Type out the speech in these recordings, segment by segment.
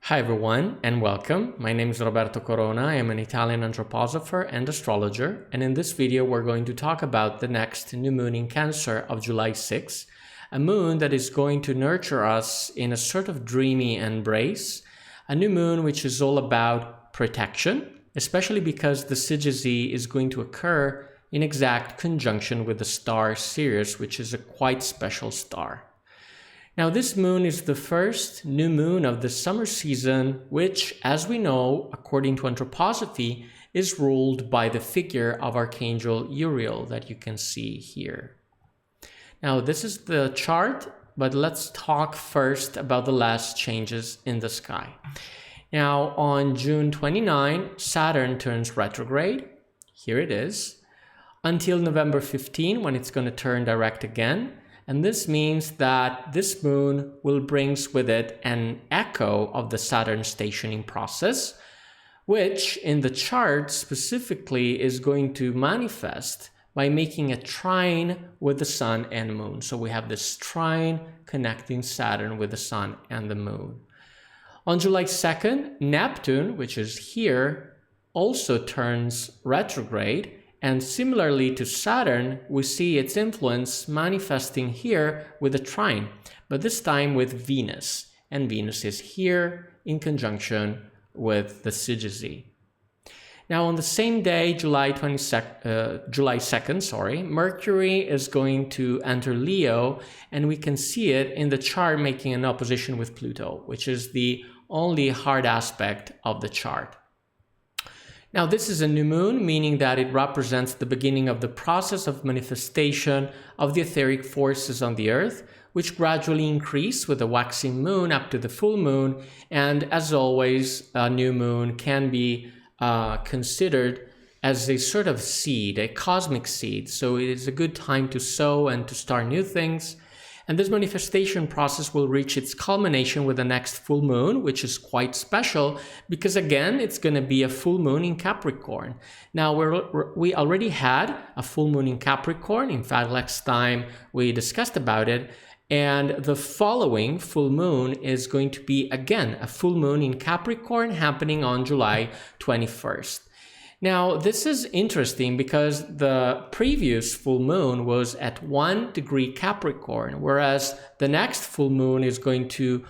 Hi everyone and welcome. My name is Roberto Corona. I am an Italian anthroposopher and astrologer, and in this video we're going to talk about the next new moon in Cancer of July 6, a moon that is going to nurture us in a sort of dreamy embrace, a new moon which is all about protection, especially because the Syzygy is going to occur in exact conjunction with the star Sirius, which is a quite special star. Now, this moon is the first new moon of the summer season, which, as we know, according to anthroposophy, is ruled by the figure of Archangel Uriel that you can see here. Now, this is the chart, but let's talk first about the last changes in the sky. Now, on June 29, Saturn turns retrograde. Here it is. Until November 15, when it's going to turn direct again. And this means that this moon will bring with it an echo of the Saturn stationing process, which in the chart specifically is going to manifest by making a trine with the sun and moon. So we have this trine connecting Saturn with the sun and the moon. On July 2nd, Neptune, which is here, also turns retrograde. And similarly to Saturn, we see its influence manifesting here with a trine, but this time with Venus. And Venus is here in conjunction with the Syzygy. Now, on the same day, July 2nd, Mercury is going to enter Leo, and we can see it in the chart making an opposition with Pluto, which is the only hard aspect of the chart. Now, this is a new moon, meaning that it represents the beginning of the process of manifestation of the etheric forces on the Earth, which gradually increase with the waxing moon up to the full moon. And as always, a new moon can be considered as a sort of seed, a cosmic seed. So it is a good time to sow and to start new things. And this manifestation process will reach its culmination with the next full moon, which is quite special because, again, it's going to be a full moon in Capricorn. Now, we already had a full moon in Capricorn. In fact, last time we discussed about it. And the following full moon is going to be, again, a full moon in Capricorn happening on July 21st. Now, this is interesting because the previous full moon was at 1 degree Capricorn, whereas the next full moon is going to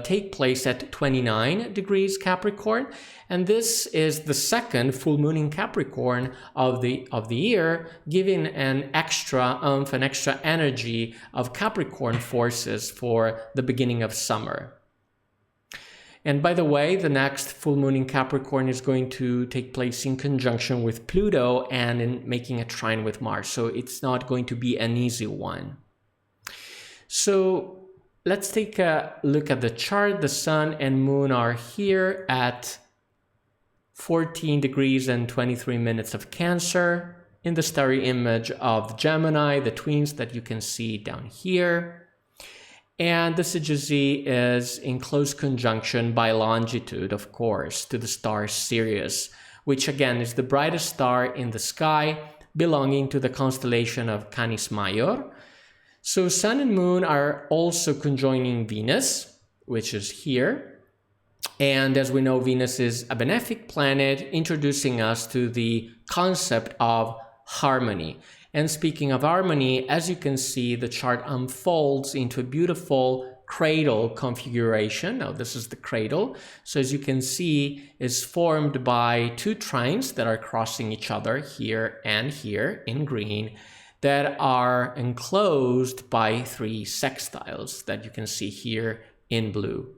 take place at 29 degrees Capricorn. And this is the second full moon in Capricorn of the year, giving an extra oomph, an extra energy of Capricorn forces for the beginning of summer. And by the way, the next full moon in Capricorn is going to take place in conjunction with Pluto and in making a trine with Mars. So it's not going to be an easy one. So let's take a look at the chart. The sun and moon are here at 14 degrees and 23 minutes of Cancer in the starry image of Gemini, the twins that you can see down here. And the Syzygy is in close conjunction by longitude, of course, to the star Sirius, which again is the brightest star in the sky, belonging to the constellation of Canis Major. So Sun and Moon are also conjoining Venus, which is here. And as we know, Venus is a benefic planet, introducing us to the concept of harmony. And speaking of harmony, as you can see, the chart unfolds into a beautiful cradle configuration. Now, this is the cradle. So as you can see, is formed by two trines that are crossing each other here and here in green that are enclosed by three sextiles that you can see here in blue.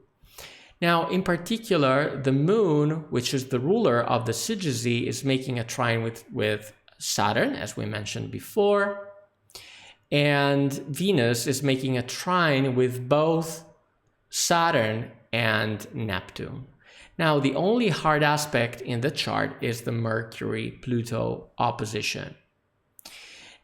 Now, in particular, the moon, which is the ruler of the Syzygy, is making a trine with Saturn, as we mentioned before, and Venus is making a trine with both Saturn and Neptune. Now, the only hard aspect in the chart is the Mercury-Pluto opposition.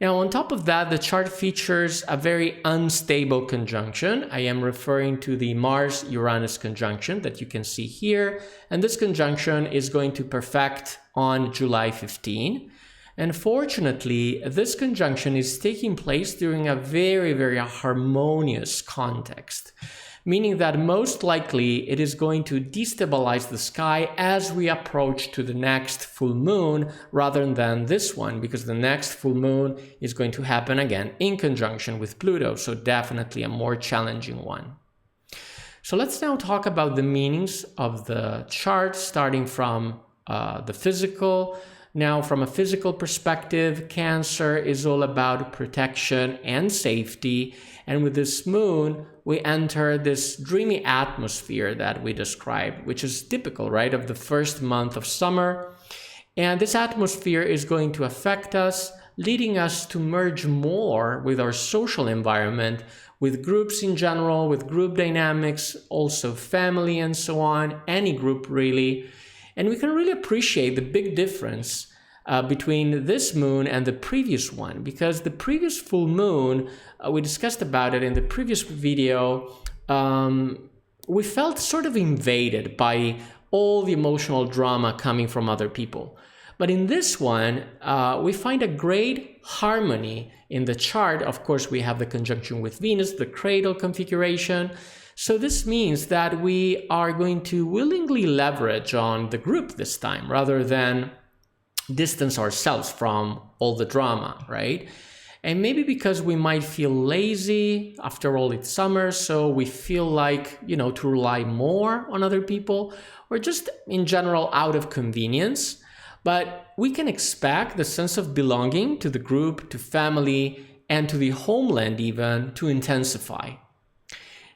Now, on top of that, the chart features a very unstable conjunction. I am referring to the Mars-Uranus conjunction that you can see here, and this conjunction is going to perfect on July 15. And fortunately, this conjunction is taking place during a very, very harmonious context, meaning that most likely it is going to destabilize the sky as we approach to the next full moon rather than this one, because the next full moon is going to happen again in conjunction with Pluto, so definitely a more challenging one. So let's now talk about the meanings of the chart, starting from the physical. Now, from a physical perspective, Cancer is all about protection and safety. And with this moon, we enter this dreamy atmosphere that we described, which is typical, right, of the first month of summer. And this atmosphere is going to affect us, leading us to merge more with our social environment, with groups in general, with group dynamics, also family and so on, any group really. And we can really appreciate the big difference between this moon and the previous one, because the previous full moon, we discussed about it in the previous video, we felt sort of invaded by all the emotional drama coming from other people. But in this one, we find a great harmony in the chart. Of course, we have the conjunction with Venus, the cradle configuration. So this means that we are going to willingly leverage on the group this time, rather than distance ourselves from all the drama, right? And maybe because we might feel lazy, after all it's summer, so we feel like, to rely more on other people, or just in general out of convenience. But we can expect the sense of belonging to the group, to family, and to the homeland even to intensify.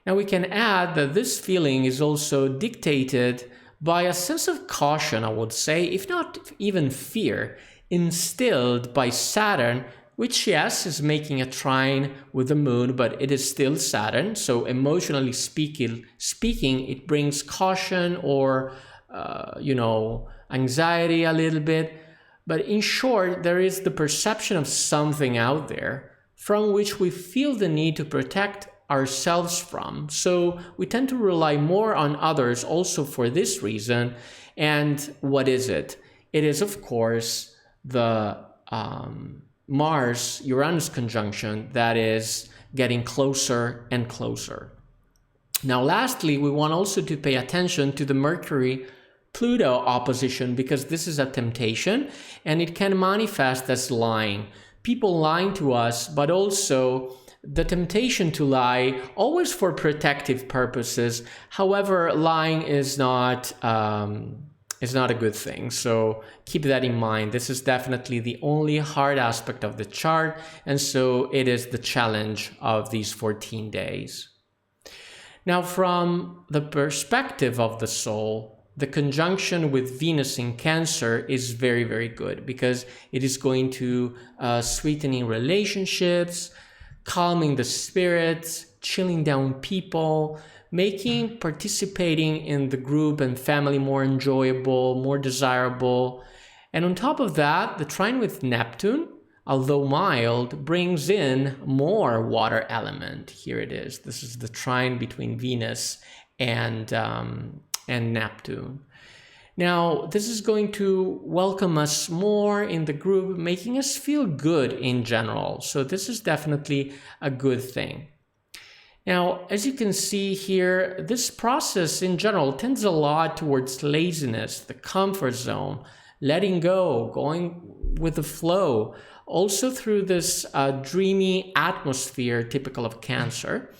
Now we can add that this feeling is also dictated by a sense of caution, I would say, if not even fear, instilled by Saturn, which, yes, is making a trine with the moon, but it is still Saturn. So emotionally speaking, it brings caution or, anxiety a little bit. But in short, there is the perception of something out there from which we feel the need to protect ourselves from. So we tend to rely more on others also for this reason. And what is it? It is, of course, the Mars-Uranus conjunction that is getting closer and closer. Now, lastly, we want also to pay attention to the Mercury-Pluto opposition, because this is a temptation and it can manifest as lying. People lying to us, but also the temptation to lie, always for protective purposes. However, lying is not a good thing. So keep that in mind. This is definitely the only hard aspect of the chart. And so it is the challenge of these 14 days. Now, from the perspective of the soul, the conjunction with Venus in Cancer is very, very good, because it is going to sweetening relationships, calming the spirits, chilling down people, making participating in the group and family more enjoyable, more desirable. And on top of that, the trine with Neptune, although mild, brings in more water element. Here it is. This is the trine between Venus and Neptune. Now, this is going to welcome us more in the group, making us feel good in general. So this is definitely a good thing. Now, as you can see here, this process in general tends a lot towards laziness, the comfort zone, letting go, going with the flow, also through this dreamy atmosphere typical of Cancer.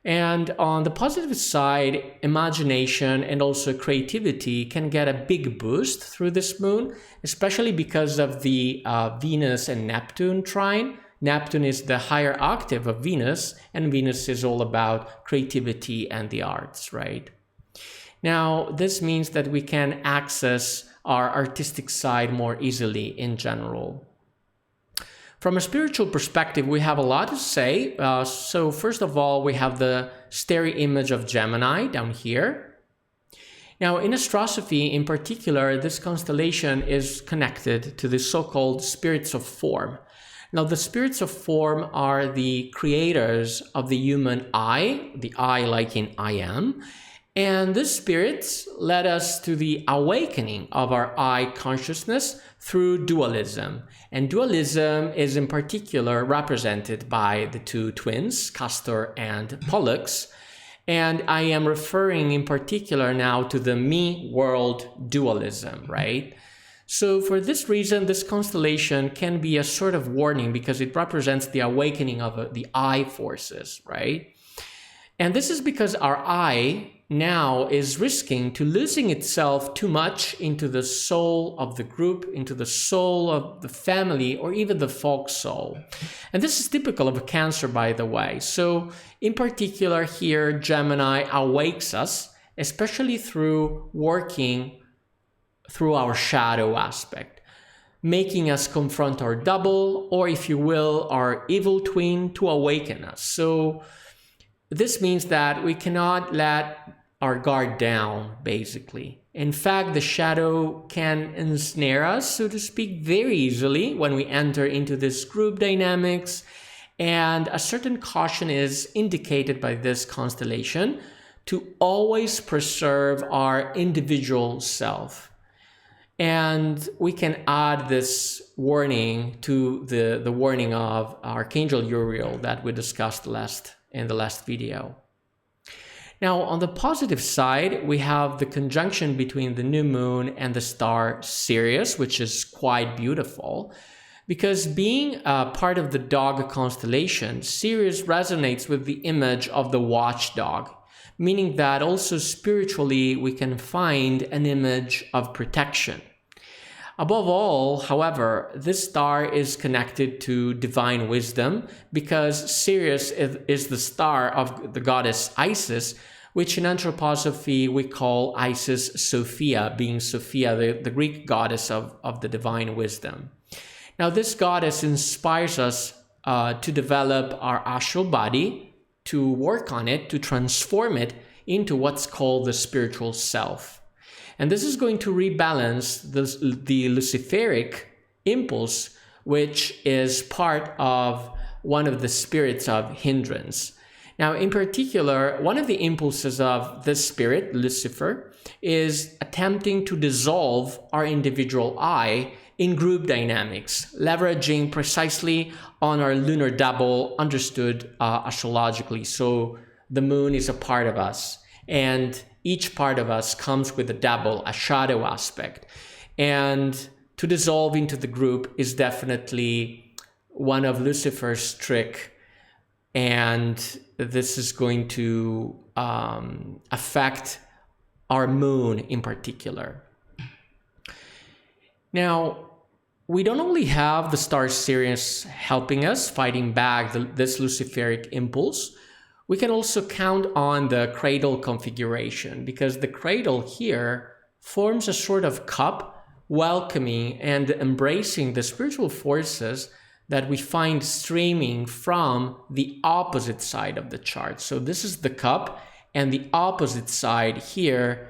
And on the positive side, imagination and also creativity can get a big boost through this moon, especially because of the Venus and Neptune trine. Neptune is the higher octave of Venus, and Venus is all about creativity and the arts, right? Now, this means that we can access our artistic side more easily in general. From a spiritual perspective, we have a lot to say. So first of all, we have the stereo image of Gemini down here. Now, in astrosophy in particular, this constellation is connected to the so-called spirits of form. Now, the spirits of form are the creators of the human I, the I like in I am. And these spirits led us to the awakening of our I consciousness through dualism. And dualism is in particular represented by the two twins, Castor and Pollux. And I am referring in particular now to the me-world dualism, right? So for this reason, this constellation can be a sort of warning because it represents the awakening of the I forces, right? And this is because our I now is risking to losing itself too much into the soul of the group, into the soul of the family, or even the folk soul. And this is typical of a Cancer, by the way. So in particular here, Gemini awakes us, especially through working through our shadow aspect, making us confront our double, or if you will, our evil twin, to awaken us. So this means that we cannot let our guard down, basically. In fact, the shadow can ensnare us, so to speak, very easily when we enter into this group dynamics. And a certain caution is indicated by this constellation to always preserve our individual self. And we can add this warning to the warning of Archangel Uriel that we discussed in the last video. Now, on the positive side, we have the conjunction between the new moon and the star Sirius, which is quite beautiful, because being part of the dog constellation, Sirius resonates with the image of the watchdog, meaning that also spiritually we can find an image of protection. Above all, however, this star is connected to divine wisdom because Sirius is the star of the goddess Isis, which in anthroposophy we call Isis Sophia, being Sophia, the Greek goddess of the divine wisdom. Now, this goddess inspires us to develop our astral body, to work on it, to transform it into what's called the spiritual self. And this is going to rebalance the Luciferic impulse, which is part of one of the spirits of hindrance. Now, in particular, one of the impulses of this spirit, Lucifer, is attempting to dissolve our individual I in group dynamics, leveraging precisely on our lunar double understood astrologically. So the moon is a part of us, and each part of us comes with a double, a shadow aspect. And to dissolve into the group is definitely one of Lucifer's trick. And this is going to affect our moon in particular. Now, we don't only have the star Sirius helping us, fighting back this Luciferic impulse, we can also count on the cradle configuration, because the cradle here forms a sort of cup welcoming and embracing the spiritual forces that we find streaming from the opposite side of the chart. So this is the cup, and the opposite side here,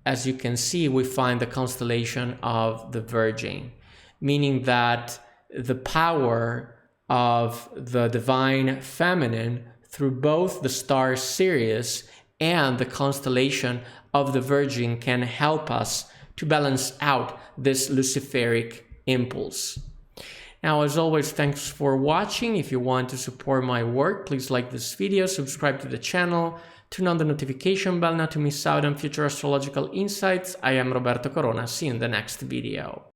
as you can see, we find the constellation of the Virgin, meaning that the power of the divine feminine through both the star Sirius and the constellation of the Virgin can help us to balance out this Luciferic impulse. Now, as always, thanks for watching. If you want to support my work, please like this video, subscribe to the channel, turn on the notification bell not to miss out on future astrological insights. I am Roberto Corona. See you in the next video.